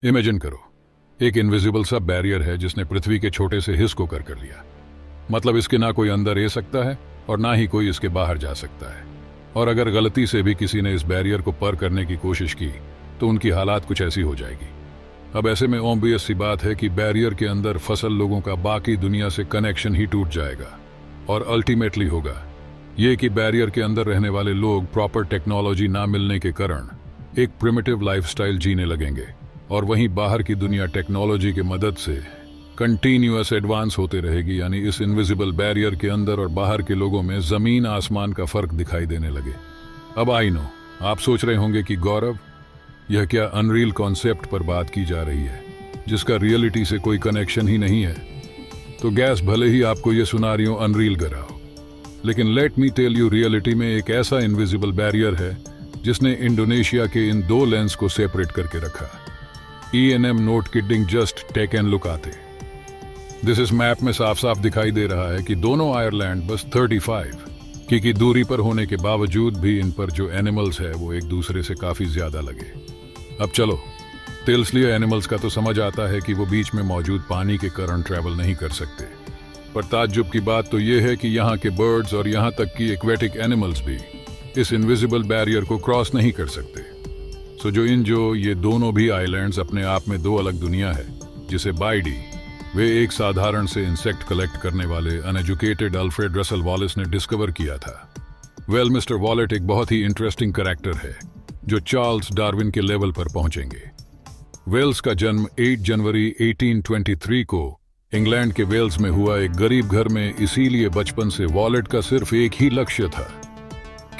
Imagine करो, एक invisible सा बैरियर है जिसने पृथ्वी के छोटे से हिस्स को कर लिया। मतलब इसके ना कोई अंदर रह सकता है और ना ही कोई इसके बाहर जा सकता है। और अगर गलती से भी किसी ने इस बैरियर को पार करने की कोशिश की तो उनकी हालात कुछ ऐसी हो जाएगी। अब ऐसे में ऑब्वियस सी बात है कि बैरियर के अंदर फसल लोगों का बाकी दुनिया से कनेक्शन ही टूट जाएगा। और अल्टीमेटली होगा ये कि बैरियर के अंदर रहने वाले लोग प्रॉपर टेक्नोलॉजी ना मिलने के कारण एक प्रिमिटिव लाइफस्टाइल जीने लगेंगे, और वहीं बाहर की दुनिया टेक्नोलॉजी की मदद से कंटिन्यूअस एडवांस होते रहेगी। यानी इस इनविजिबल बैरियर के अंदर और बाहर के लोगों में जमीन आसमान का फर्क दिखाई देने लगे। अब आई नो, आप सोच रहे होंगे कि गौरव, यह क्या अनरियल कॉन्सेप्ट पर बात की जा रही है जिसका रियलिटी से कोई कनेक्शन ही नहीं है। तो गैस भले ही आपको यह सुना रही हो अनरियल कराओ, लेकिन let me tell you, reality में एक ऐसा इनविजिबल बैरियर है जिसने इंडोनेशिया के इन दो लैंड्स को सेपरेट करके रखा। ENM not kidding, just take and look आते। दिस इस मैप में साफ साफ दिखाई दे रहा है कि दोनों आयरलैंड बस 35 की दूरी पर होने के बावजूद भी इन पर जो एनिमल्स है वो एक दूसरे से काफी ज्यादा लगे। अब चलो, तिलस्लीय एनिमल्स का तो समझ आता है कि वो बीच में मौजूद पानी के कारण ट्रैवल नहीं कर सकते, पर ताज्जुब की बात तो ये है कि यहाँ के बर्ड्स और यहाँ तक कि एक्वेटिक एनिमल्स भी इस इनविजिबल बैरियर को क्रॉस नहीं कर सकते। सो जो ये दोनों भी आइलैंड्स अपने आप में दो अलग दुनिया है, जिसे बाइडी, वे एक साधारण से इंसेक्ट कलेक्ट करने वाले अनएजुकेटेड अल्फ्रेड रसल वॉलिस ने डिस्कवर किया था। वेल, मिस्टर वॉलेट एक बहुत ही इंटरेस्टिंग कैरेक्टर है जो चार्ल्स डार्विन के लेवल पर पहुंचेंगे। वेल्स का जन्म 8 जनवरी 1823 को इंग्लैंड के वेल्स में हुआ एक गरीब घर में, इसीलिए बचपन से वॉलेट का सिर्फ एक ही लक्ष्य था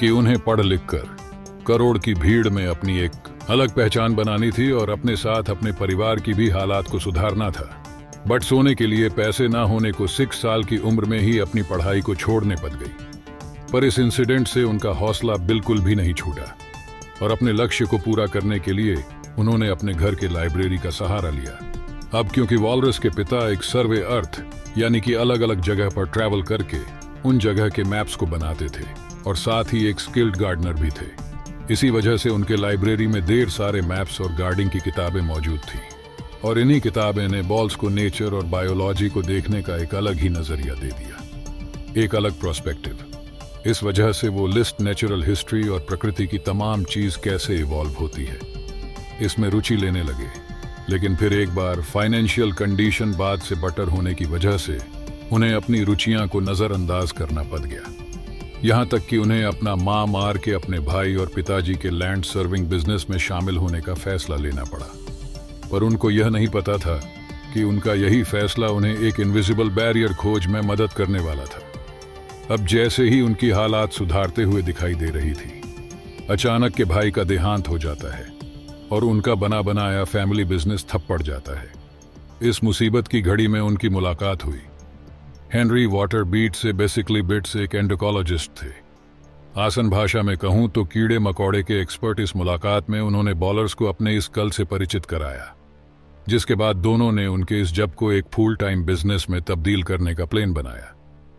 कि उन्हें पढ़ लिख कर करोड़ की भीड़ में अपनी एक अलग पहचान बनानी थी और अपने साथ अपने परिवार की भी हालात को सुधारना था। बट सोने के लिए पैसे ना होने को 6 साल की उम्र में ही अपनी पढ़ाई को छोड़ने पड़ गई। पर इस इंसिडेंट से उनका हौसला बिल्कुल भी नहीं छूटा और अपने लक्ष्य को पूरा करने के लिए उन्होंने अपने घर के लाइब्रेरी का सहारा लिया। अब क्योंकि वॉलरस के पिता एक सर्वे अर्थ यानी कि अलग अलग जगह पर ट्रैवल करके उन जगह के मैप्स को बनाते थे और साथ ही एक स्किल्ड गार्डनर भी थे, इसी वजह से उनके लाइब्रेरी में ढेर सारे मैप्स और गार्डनिंग की किताबें मौजूद थी। और इन्हीं किताबें ने बॉल्स को नेचर और बायोलॉजी को देखने का एक अलग ही नजरिया दे दिया, एक अलग प्रोस्पेक्टिव। इस वजह से वो लिस्ट नेचुरल हिस्ट्री और प्रकृति की तमाम चीज कैसे इवॉल्व होती है इसमें रुचि लेने लगे। लेकिन फिर एक बार फाइनेंशियल कंडीशन बाद से बटर होने की वजह से उन्हें अपनी रुचियां को नजरअंदाज करना पड़ गया। यहाँ तक कि उन्हें अपना मां मार के अपने भाई और पिताजी के लैंड सर्विंग बिजनेस में शामिल होने का फैसला लेना पड़ा। पर उनको यह नहीं पता था कि उनका यही फैसला उन्हें एक इनविजिबल बैरियर खोज में मदद करने वाला था। अब जैसे ही उनकी हालात सुधारते हुए दिखाई दे रही थी, अचानक के भाई का देहांत हो जाता है और उनका बना बनाया फैमिली बिजनेस ठप पड़ जाता है। इस मुसीबत की घड़ी में उनकी मुलाकात हुई। हेनरी वाटर बीट से बेसिकली बिट्स एक एंडोकोलॉजिस्ट थे। आसान भाषा में कहूं तो कीड़े मकोड़े के एक्सपर्ट। इस मुलाकात में उन्होंने बॉलर्स को अपने इस कल से परिचित कराया, जिसके बाद दोनों ने उनके इस जब को एक फुल टाइम बिजनेस में तब्दील करने का प्लान बनाया।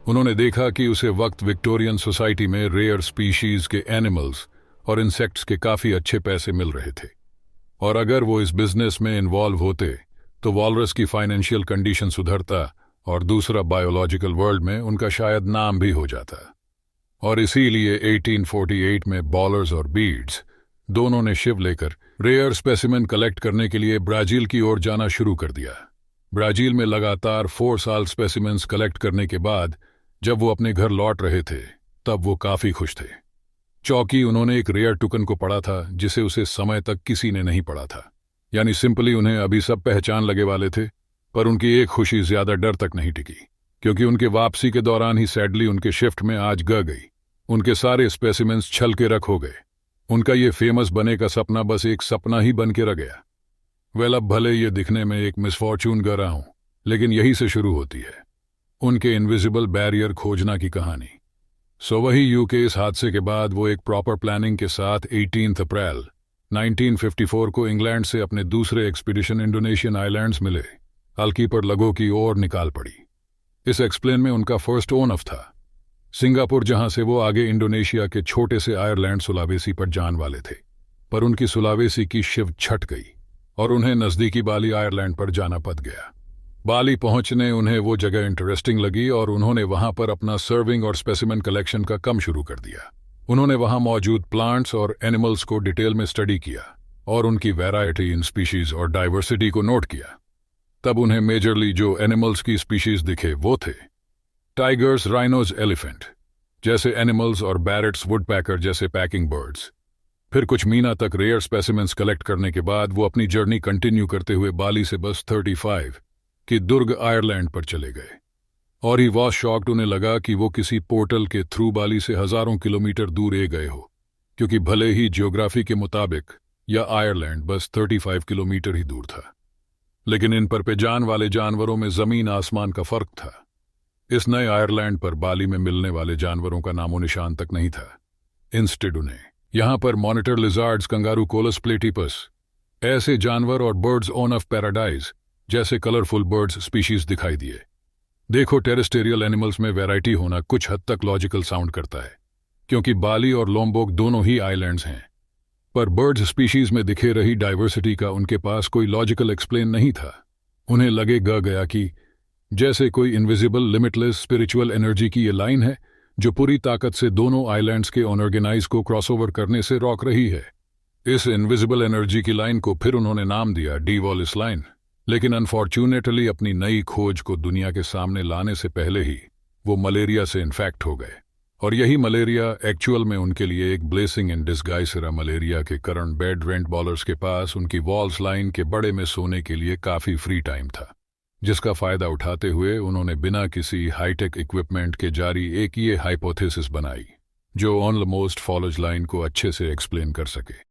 उन्होंने देखा कि उसे वक्त विक्टोरियन सोसाइटी में रेयर स्पीशीज के एनिमल्स और इंसेक्ट्स के काफी अच्छे पैसे मिल रहे थे, और अगर वो इस बिजनेस में इन्वॉल्व होते तो वॉलरस की फाइनेंशियल कंडीशन सुधरता और दूसरा बायोलॉजिकल वर्ल्ड में उनका शायद नाम भी हो जाता। और इसीलिए 1848 में बॉलर्स और बीड्स दोनों ने शिप लेकर रेयर स्पेसिमेन कलेक्ट करने के लिए ब्राजील की ओर जाना शुरू कर दिया। ब्राजील में लगातार 4 साल स्पेसिमेंस कलेक्ट करने के बाद जब वो अपने घर लौट रहे थे तब वो काफी खुश थे। चौकी उन्होंने एक रेयर टुकन को पढ़ा था जिसे उसे समय तक किसी ने नहीं पढ़ा था। यानी सिंपली उन्हें अभी सब पहचान लगे वाले थे, पर उनकी एक खुशी ज्यादा डर तक नहीं टिकी, क्योंकि उनके वापसी के दौरान ही सैडली उनके शिफ्ट में आज गई। उनके सारे स्पेसिमेंस छल के रख हो गए। उनका ये फेमस बने का सपना बस एक सपना ही बन के रह गया। वेल, अब भले ये दिखने में एक मिसफॉर्चून गा रहा हूं, लेकिन यही से शुरू होती है उनके इनविजिबल बैरियर खोजना की कहानी। सो वही यूके इस हादसे के बाद वो एक प्रॉपर प्लानिंग के साथ 18 अप्रैल 1954 को इंग्लैंड से अपने दूसरे एक्सपीडिशन इंडोनेशियन आइलैंड्स मिले अल्कीपर लगो की ओर निकाल पड़ी। इस एक्सप्लेन में उनका फर्स्ट ओन ऑफ था सिंगापुर, जहां से वो आगे इंडोनेशिया के छोटे से आयरलैंड सुलावेसी पर जान वाले थे। पर उनकी सुलावेसी की शिव छट गई। और उन्हें नज़दीकी बाली आयरलैंड पर जाना पड़ गया। बाली पहुंचने उन्हें वो जगह इंटरेस्टिंग लगी और उन्होंने वहां पर अपना सर्विंग और स्पेसिमेन कलेक्शन का काम शुरू कर दिया। उन्होंने वहां मौजूद प्लांट्स और एनिमल्स को डिटेल में स्टडी किया और उनकी वैरायटी इन स्पीशीज और डाइवर्सिटी को नोट किया। तब उन्हें मेजरली जो एनिमल्स की स्पीशीज दिखे वो थे टाइगर्स, राइनोज, एलिफेंट जैसे एनिमल्स और बैरेट्स, वुडपैकर जैसे पैकिंग बर्ड्स। फिर कुछ महीना तक रेयर स्पेसिमेंस कलेक्ट करने के बाद वो अपनी जर्नी कंटिन्यू करते हुए बाली से बस 35 की दुर्ग आयरलैंड पर चले गए। और ही वॉज शॉक्ड, उन्हें लगा कि वो किसी पोर्टल के थ्रू बाली से हजारों किलोमीटर दूर गए हो, क्योंकि भले ही जियोग्राफी के मुताबिक या आयरलैंड बस 35 किलोमीटर ही दूर था, लेकिन इन पर पेजान वाले जानवरों में जमीन आसमान का फर्क था। इस नए आयरलैंड पर बाली में मिलने वाले जानवरों का नामो निशान तक नहीं था। इंस्टेड उन्हें यहां पर मॉनिटर लिजार्ड्स, कंगारू, कोलस प्लेटिपस ऐसे जानवर और बर्ड्स ऑन ऑफ पैराडाइज जैसे कलरफुल बर्ड्स स्पीशीज दिखाई दिए। देखो, टेरेस्टेरियल एनिमल्स में वैरायटी होना कुछ हद तक लॉजिकल साउंड करता है, क्योंकि बाली और लोम्बोक दोनों ही आइलैंड्स हैं, पर बर्ड्स स्पीशीज में दिखे रही डाइवर्सिटी का उनके पास कोई लॉजिकल एक्सप्लेन नहीं था। उन्हें लगे गया कि जैसे कोई इनविजिबल लिमिटलेस स्पिरिचुअल एनर्जी की ये लाइन है जो पूरी ताकत से दोनों आइलैंड्स के अनऑर्गेनाइज को क्रॉसओवर करने से रोक रही है। इस इनविजिबल एनर्जी की लाइन को फिर उन्होंने नाम दिया डी वॉलिस लाइन। लेकिन अनफॉर्चुनेटली अपनी नई खोज को दुनिया के सामने लाने से पहले ही वो मलेरिया से इन्फेक्ट हो गए, और यही मलेरिया एक्चुअल में उनके लिए एक ब्लेसिंग इन डिस्गाइज रहा। मलेरिया के कारण बेड रेंट बॉलर्स के पास उनकी वॉल्स लाइन के बड़े में सोने के लिए काफी फ्री टाइम था, जिसका फायदा उठाते हुए उन्होंने बिना किसी हाईटेक इक्विपमेंट के जारी एक ये हाइपोथेसिस बनाई जो ऑलमोस्ट फॉलोज लाइन को अच्छे से एक्सप्लेन कर सके।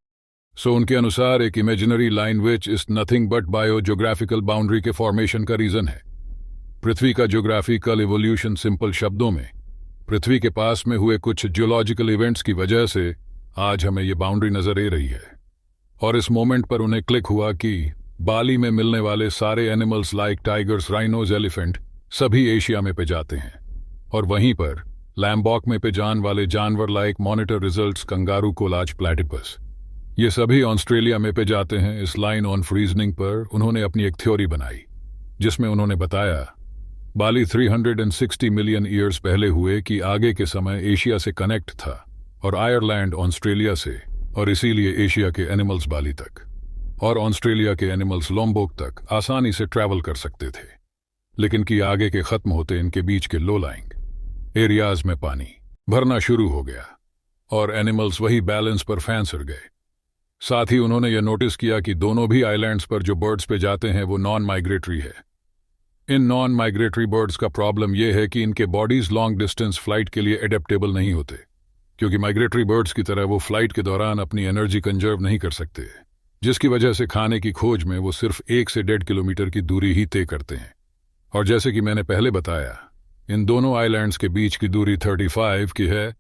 सो उनके अनुसार एक imaginary line which is nothing but biogeographical boundary के फॉर्मेशन का रीजन है। पृथ्वी का ज्योग्राफिकल इवोल्यूशन, सिंपल शब्दों में पृथ्वी के पास में हुए कुछ जियोलॉजिकल इवेंट्स की वजह से आज हमें ये बाउंड्री नजर आ रही है। और इस मोमेंट पर उन्हें क्लिक हुआ कि बाली में मिलने वाले सारे animals like tigers, rhinos, elephant सभी एशिया में पे जाते हैं, और वहीं पर लैम्बॉक में पे जान वाले जानवर like monitor results, kangaroo, collage, platypus ये सभी ऑस्ट्रेलिया में पे जाते हैं। इस लाइन ऑन फ्रीजनिंग पर उन्होंने अपनी एक थ्योरी बनाई जिसमें उन्होंने बताया बाली 360 मिलियन ईयर्स पहले हुए कि आगे के समय एशिया से कनेक्ट था और आयरलैंड ऑस्ट्रेलिया से, और इसीलिए एशिया के एनिमल्स बाली तक और ऑस्ट्रेलिया के एनिमल्स लोम्बोक तक आसानी से ट्रैवल कर सकते थे, लेकिन कि आगे के खत्म होते इनके बीच के लो लाइंग एरियाज में पानी भरना शुरू हो गया और एनिमल्स वही बैलेंस पर फैंसर गए। साथ ही उन्होंने यह नोटिस किया कि दोनों भी आइलैंड्स पर जो बर्ड्स पे जाते हैं वो नॉन माइग्रेटरी है। इन नॉन माइग्रेटरी बर्ड्स का प्रॉब्लम यह है कि इनके बॉडीज लॉन्ग डिस्टेंस फ्लाइट के लिए एडेप्टेबल नहीं होते, क्योंकि माइग्रेटरी बर्ड्स की तरह वो फ्लाइट के दौरान अपनी एनर्जी कंजर्व नहीं कर सकते, जिसकी वजह से खाने की खोज में वो सिर्फ 1 से 1.5 किलोमीटर की दूरी ही तय करते हैं। और जैसे कि मैंने पहले बताया, इन दोनों आइलैंड्स के बीच की दूरी 35 की है,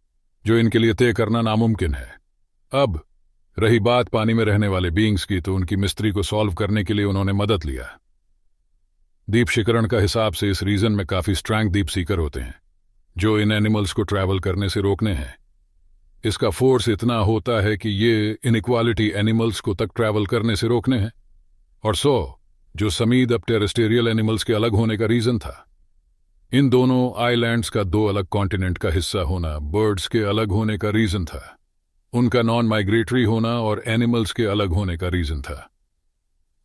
जो इनके लिए तय करना नामुमकिन है। अब रही बात पानी में रहने वाले बीइंग्स की, तो उनकी मिस्ट्री को सॉल्व करने के लिए उन्होंने मदद लिया। दीप शिकरण का हिसाब से इस रीजन में काफी स्ट्रॉन्ग दीप सीकर होते हैं जो इन एनिमल्स को ट्रैवल करने से रोकने हैं। इसका फोर्स इतना होता है कि ये इनइक्वालिटी एनिमल्स को तक ट्रैवल करने से रोकने हैं। और जो समीद अब टेरेस्टेरियल एनिमल्स के अलग होने का रीजन था। इन दोनों आइलैंड्स का 2 अलग कॉन्टिनेंट का हिस्सा होना बर्ड्स के अलग होने का रीजन था, उनका नॉन माइग्रेटरी होना और एनिमल्स के अलग होने का रीजन था।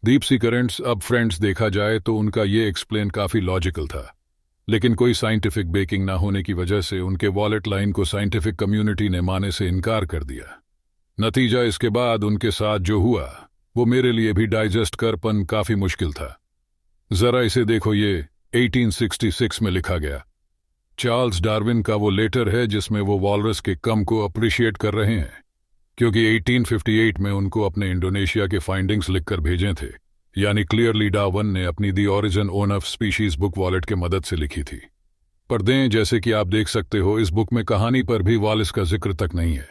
डीप सी करंट्स, अब फ्रेंड्स देखा जाए तो उनका ये एक्सप्लेन काफी लॉजिकल था, लेकिन कोई साइंटिफिक बेकिंग ना होने की वजह से उनके वॉलेट लाइन को साइंटिफिक कम्युनिटी ने माने से इनकार कर दिया। नतीजा इसके बाद उनके साथ जो हुआ वो मेरे लिए भी डाइजेस्ट कर पन काफी मुश्किल था। जरा इसे देखो, ये 1866 में लिखा गया चार्ल्स डार्विन का वो लेटर है जिसमें वो वॉलरस के कम को अप्रिशिएट कर रहे हैं, क्योंकि 1858 में उनको अपने इंडोनेशिया के फाइंडिंग्स लिखकर भेजे थे, यानी क्लियरली डार्विन ने अपनी the origin of species book wallet के मदद से लिखी थी। पर दें, जैसे कि आप देख सकते हो, इस बुक में कहानी पर भी वॉलिस का जिक्र तक नहीं है।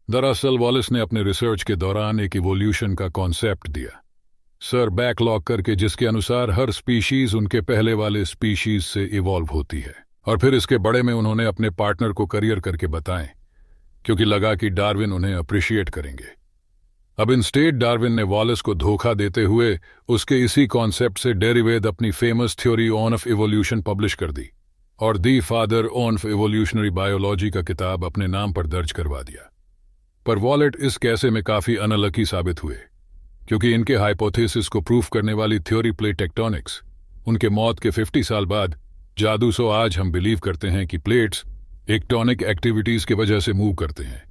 दरअसल वॉलिस ने अपने रिसर्च के दौरान एक इवोल्यूशन का कॉन्सेप्ट दिया सर बैकलॉग करके, जिसके अनुसार हर स्पीशीज उनके पहले वाले स्पीशीज से इवॉल्व होती है, और फिर इसके बड़े में उन्होंने अपने पार्टनर को करियर करके बताएं, क्योंकि लगा कि डार्विन उन्हें अप्रिशिएट करेंगे। अब इंस्टेड डार्विन ने वॉलेस को धोखा देते हुए उसके इसी कॉन्सेप्ट से डेरिवेट अपनी famous theory of evolution publish कर दी और the father of evolutionary biology का किताब अपने नाम पर दर्ज करवा दिया। पर वॉलेट इस कैसे में काफी अनलकी साबित हुए, क्योंकि इनके हाइपोथेसिस को प्रूफ करने वाली थ्योरी प्लेट टेक्टोनिक्स उनके मौत के 50 साल बाद जादू सो आज हम बिलीव करते हैं कि प्लेट्स टेक्टोनिक एक्टिविटीज की वजह से मूव करते हैं,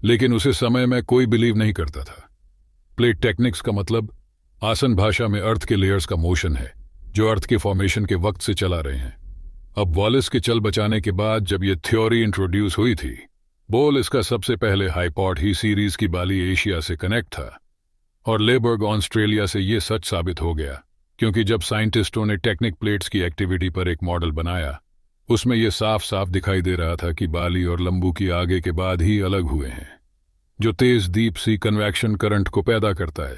लेकिन उसे समय में कोई बिलीव नहीं करता था। प्लेट टेक्निक्स का मतलब आसन भाषा में अर्थ के लेयर्स का मोशन है जो अर्थ के फॉर्मेशन के वक्त से चला रहे हैं। अब वॉलेस के चल बचाने के बाद जब यह थ्योरी इंट्रोड्यूस हुई थी, बोल इसका सबसे पहले हाइपॉड ही सीरीज की बाली एशिया से कनेक्ट था और लेबर्ग ऑस्ट्रेलिया से यह सच साबित हो गया, क्योंकि जब साइंटिस्टों ने टेक्निक प्लेट्स की एक्टिविटी पर एक मॉडल बनाया उसमें यह साफ साफ दिखाई दे रहा था कि बाली और लंबू की आगे के बाद ही अलग हुए हैं, जो तेज डीप सी कन्वैक्शन करंट को पैदा करता है,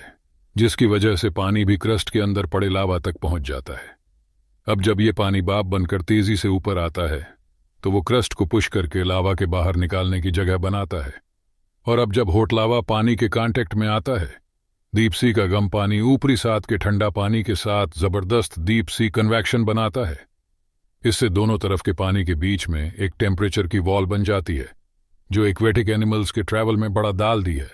जिसकी वजह से पानी भी क्रस्ट के अंदर पड़े लावा तक पहुंच जाता है। अब जब ये पानी भाप बनकर तेजी से ऊपर आता है तो वो क्रस्ट को पुश करके लावा के बाहर निकालने की जगह बनाता है, और अब जब हॉट लावा पानी के कांटेक्ट में आता है, डीप सी का गम पानी ऊपरी साथ के ठंडा पानी के साथ जबरदस्त डीप सी कन्वैक्शन बनाता है। इससे दोनों तरफ के पानी के बीच में एक टेम्परेचर की वॉल बन जाती है जो एक्वेटिक एनिमल्स के ट्रैवल में बड़ा दाल दी है।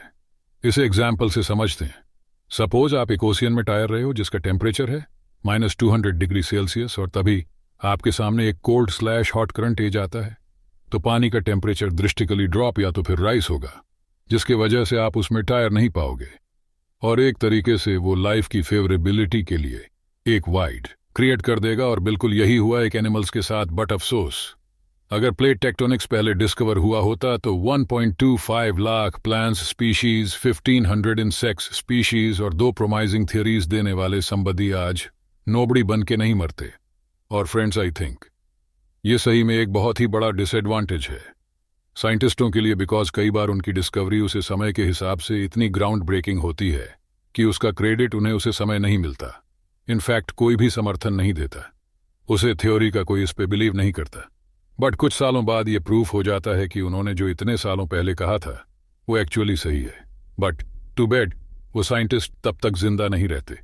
इसे एग्जाम्पल से समझते हैं। सपोज आप एक ओशियन में टायर रहे हो जिसका टेम्परेचर है -200 डिग्री सेल्सियस, और तभी आपके सामने एक cold slash hot current edge आता है, तो पानी का टेम्परेचर दृष्टिकली ड्रॉप या तो फिर राइस होगा, जिसके वजह से आप उसमें टायर नहीं पाओगे, और एक तरीके से वो लाइफ की फेवरेबिलिटी के लिए एक वाइड क्रिएट कर देगा। और बिल्कुल यही हुआ एक एनिमल्स के साथ। बट अफसोस, अगर प्लेट टेक्टोनिक्स पहले डिस्कवर हुआ होता तो 1.25 lakh plants species, 1500 insects species और 2 प्रोमाइजिंग थियरीज देने वाले संबंधी आज नोबड़ी बन के नहीं मरते। और फ्रेंड्स, आई थिंक ये सही में एक बहुत ही बड़ा डिसएडवांटेज है साइंटिस्टों के लिए, बिकॉज कई बार उनकी डिस्कवरी उसे समय के हिसाब से इतनी ग्राउंड ब्रेकिंग होती है कि उसका क्रेडिट उन्हें उसे समय नहीं मिलता। इनफैक्ट कोई भी समर्थन नहीं देता, उसे थ्योरी का कोई इस पे बिलीव नहीं करता। बट कुछ सालों बाद ये प्रूफ हो जाता है कि उन्होंने जो इतने सालों पहले कहा था वो एक्चुअली सही है। बट टू बैड, वो साइंटिस्ट तब तक जिंदा नहीं रहते।